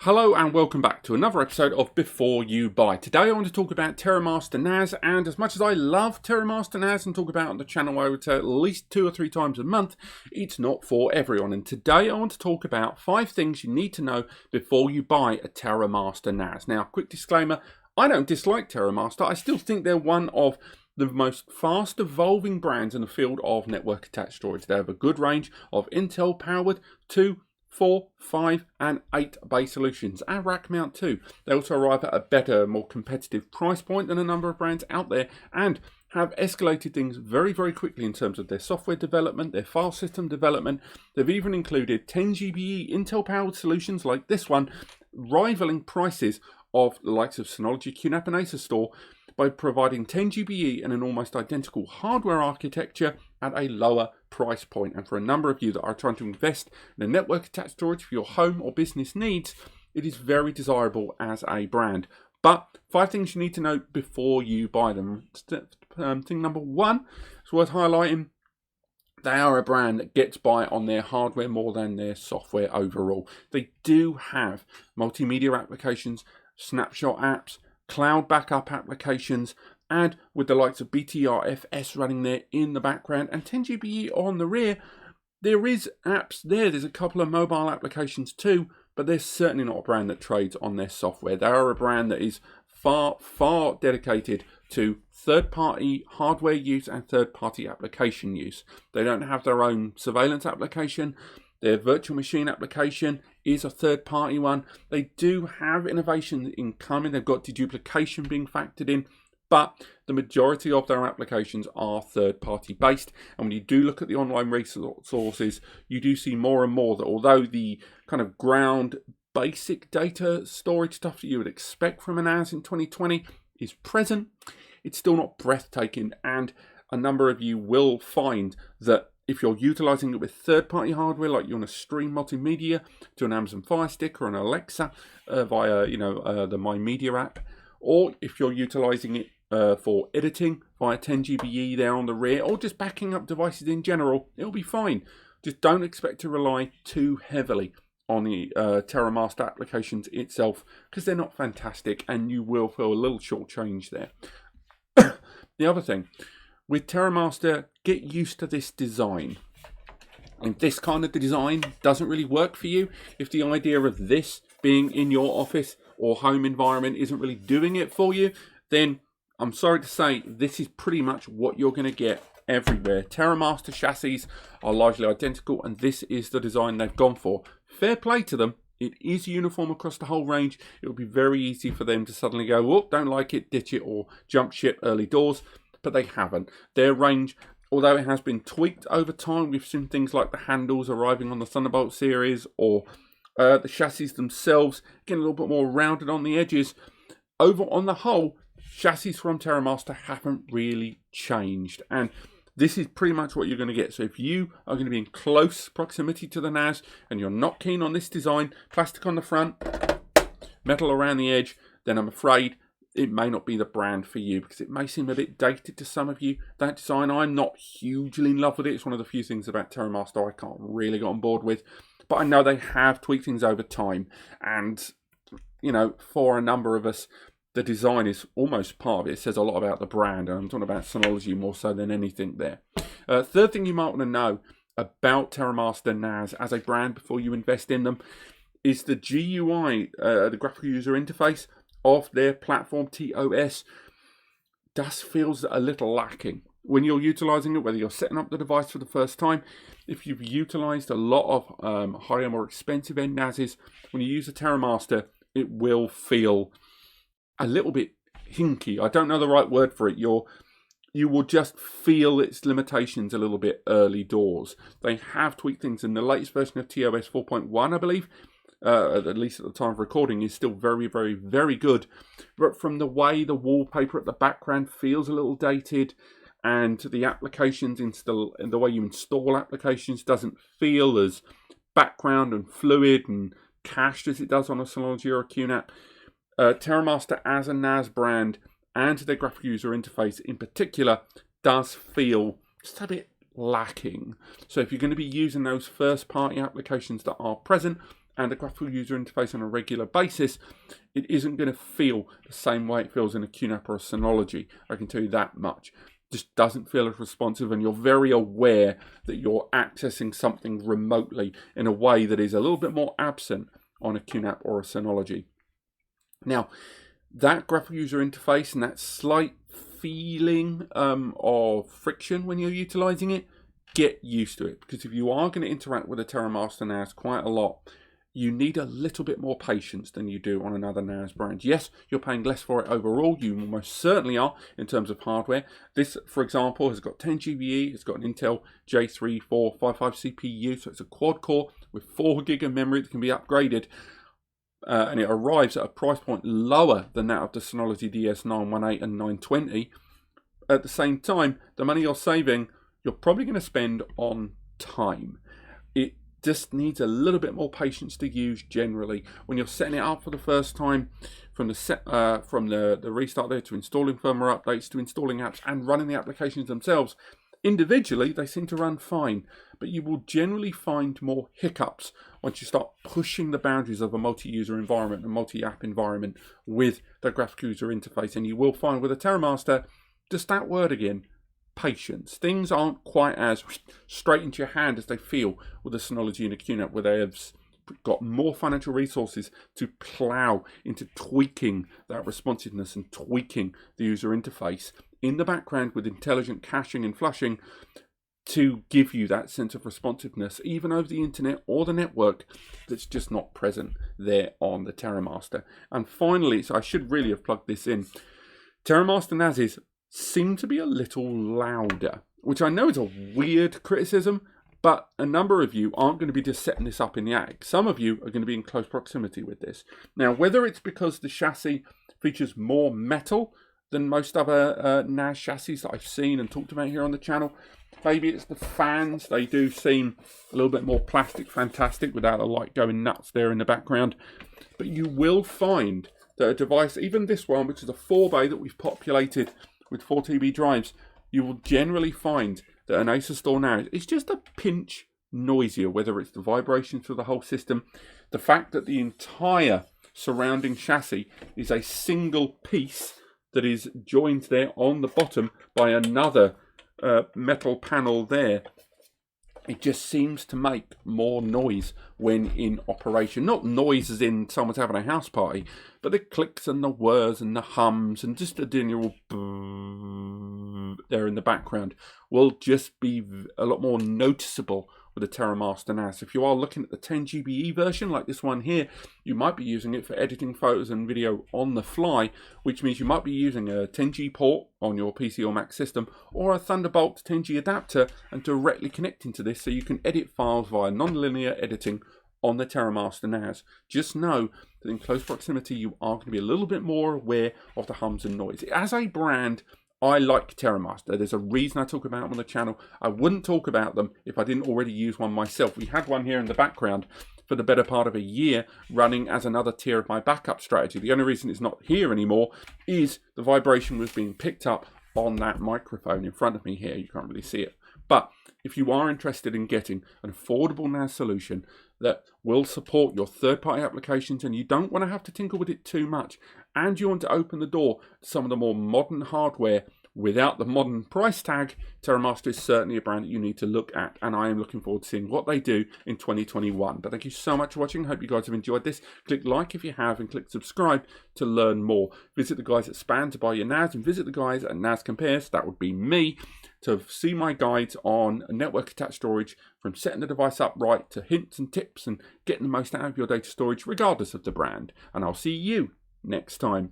Hello and welcome back to another episode of Before You Buy. Today I want to talk about Terramaster NAS, and as much as I love Terramaster NAS and talk about it on the channel I would say at least 2 or 3 times a month, it's not for everyone. And today I want to talk about 5 things you need to know before you buy a Terramaster NAS. Now, quick disclaimer, I don't dislike Terramaster. I still think they're one of the most fast evolving brands in the field of network attached storage. They have a good range of Intel powered 2, 4, 5 and 8 bay solutions, and rack mount too. They also arrive at a better, more competitive price point than a number of brands out there, and have escalated things very quickly in terms of their software development, their file system development. They've even included 10 GBE Intel powered solutions like this one, rivaling prices of the likes of Synology, QNAP and Acer Store by providing 10 GBE and an almost identical hardware architecture at a lower price point. And for a number of you that are trying to invest in a network attached storage for your home or business needs, it is very desirable as a brand. But 5 things you need to know before you buy them. Thing number 1, it's worth highlighting, they are a brand that gets by on their hardware more than their software overall. They do have multimedia applications, snapshot apps, cloud backup applications, and with the likes of BTRFS running there in the background and 10 GBE on the rear, there is apps there. There's a couple of mobile applications too, but they're certainly not a brand that trades on their software. They are a brand that is far dedicated to third-party hardware use and third-party application use. They don't have their own surveillance application. Their virtual machine application is a third-party one. They do have innovation incoming. They've got deduplication being factored in, but the majority of their applications are third-party based. And when you do look at the online resources, you do see more and more that although the kind of ground basic data storage stuff that you would expect from a NAS in 2020 is present, it's still not breathtaking. And a number of you will find that if you're utilizing it with third-party hardware, like you want to stream multimedia to an Amazon Fire Stick or an Alexa via, the My Media app, or if you're utilizing it for editing via 10 GBE there on the rear, or just backing up devices in general, it'll be fine. Just don't expect to rely too heavily on the Terramaster applications itself, because they're not fantastic, and you will feel a little shortchanged there. The other thing, with Terramaster, get used to this design. If this kind of design doesn't really work for you, if the idea of this being in your office or home environment isn't really doing it for you, then I'm sorry to say this is pretty much what you're going to get everywhere. Terramaster chassis are largely identical, and this is the design they've gone for. Fair play to them. It is uniform across the whole range. It would be very easy for them to suddenly go, oh, don't like it, ditch it, or jump ship early doors. But they haven't. Their range, although it has been tweaked over time, we've seen things like the handles arriving on the Thunderbolt series, or the chassis themselves getting a little bit more rounded on the edges. Over on the whole, chassis from Terramaster haven't really changed, and this is pretty much what you're going to get. So if you are going to be in close proximity to the NAS and you're not keen on this design, plastic on the front, metal around the edge, then I'm afraid it may not be the brand for you, because it may seem a bit dated to some of you, that design. I'm not hugely in love with it. It's one of the few things about Terramaster I can't really get on board with, but I know they have tweaked things over time, and for a number of us, the design is almost part of it. It says a lot about the brand, and I'm talking about Synology more so than anything there. Third thing you might want to know about Terramaster NAS as a brand before you invest in them is the GUI, the graphical user interface of their platform TOS does feels a little lacking. When you're utilizing it, whether you're setting up the device for the first time, if you've utilized a lot of higher, more expensive end NASs, when you use a Terramaster, it will feel a little bit hinky. I don't know the right word for it. You will just feel its limitations a little bit early doors. They have tweaked things in the latest version of TOS 4.1, I believe. At least at the time of recording, is still very good. But from the way the wallpaper at the background feels a little dated, and the applications install, and the way you install applications doesn't feel as background and fluid and cached as it does on a Synology or a QNAP. Terramaster as a NAS brand, and their graphical user interface in particular, does feel just a bit lacking. So if you're going to be using those first party applications that are present, and a graphical user interface on a regular basis, it isn't going to feel the same way it feels in a QNAP or a Synology. I can tell you that much. It just doesn't feel as responsive, and you're very aware that you're accessing something remotely in a way that is a little bit more absent on a QNAP or a Synology. Now, that graphical user interface and that slight feeling of friction when you're utilizing it, get used to it, because if you are going to interact with a Terramaster NAS quite a lot, you need a little bit more patience than you do on another NAS brand. Yes, you're paying less for it overall. You most certainly are in terms of hardware. This, for example, has got 10 GBE. It's got an Intel J3455 CPU, so it's a quad core with 4 GB of memory that can be upgraded. And it arrives at a price point lower than that of the Synology DS918 and 920. At the same time, the money you're saving, you're probably going to spend on time. It just needs a little bit more patience to use generally. When you're setting it up for the first time, from the restart there to installing firmware updates to installing apps and running the applications themselves, individually they seem to run fine, but you will generally find more hiccups once you start pushing the boundaries of a multi-user environment, a multi-app environment with the graphical user interface. And you will find with a Terramaster, just that word again, patience. Things aren't quite as straight into your hand as they feel with a Synology and a QNAP, where they have got more financial resources to plow into tweaking that responsiveness and tweaking the user interface in the background with intelligent caching and flushing to give you that sense of responsiveness, even over the internet or the network, that's just not present there on the Terramaster. And finally, so I should really have plugged this in, Terramaster NASs seem to be a little louder, which I know is a weird criticism, but a number of you aren't going to be just setting this up in the attic. Some of you are going to be in close proximity with this. Now, whether it's because the chassis features more metal than most other NAS chassis that I've seen and talked about here on the channel, maybe it's the fans. They do seem a little bit more plastic fantastic without the light going nuts there in the background. But you will find that a device, even this one, which is a 4-bay that we've populated with 4 TB drives, you will generally find that an Acer store now is just a pinch noisier, whether it's the vibrations through the whole system, the fact that the entire surrounding chassis is a single piece that is joined there on the bottom by another metal panel there. It just seems to make more noise when in operation. Not noise as in someone's having a house party, but the clicks and the whirs and the hums and just a general there in the background will just be a lot more noticeable with a Terramaster NAS. If you are looking at the 10 GBE version like this one here, you might be using it for editing photos and video on the fly, which means you might be using a 10G port on your PC or Mac system, or a Thunderbolt 10G adapter, and directly connecting to this so you can edit files via non-linear editing on the Terramaster NAS. Just know that in close proximity you are going to be a little bit more aware of the hums and noise. As a brand, I like Terramaster. There's a reason I talk about them on the channel. I wouldn't talk about them if I didn't already use one myself. We had one here in the background for the better part of a year, running as another tier of my backup strategy. The only reason it's not here anymore is the vibration was being picked up on that microphone in front of me here. You can't really see it. But if you are interested in getting an affordable NAS solution that will support your third-party applications and you don't want to have to tinker with it too much, and you want to open the door to some of the more modern hardware without the modern price tag, Terramaster is certainly a brand that you need to look at, and I am looking forward to seeing what they do in 2021. But thank you so much for watching. I hope you guys have enjoyed this. Click like if you have, and click subscribe to learn more. Visit the guys at Span to buy your NAS, and visit the guys at NAS Compares, that would be me, to see my guides on network attached storage, from setting the device up right to hints and tips and getting the most out of your data storage regardless of the brand. And I'll see you next time.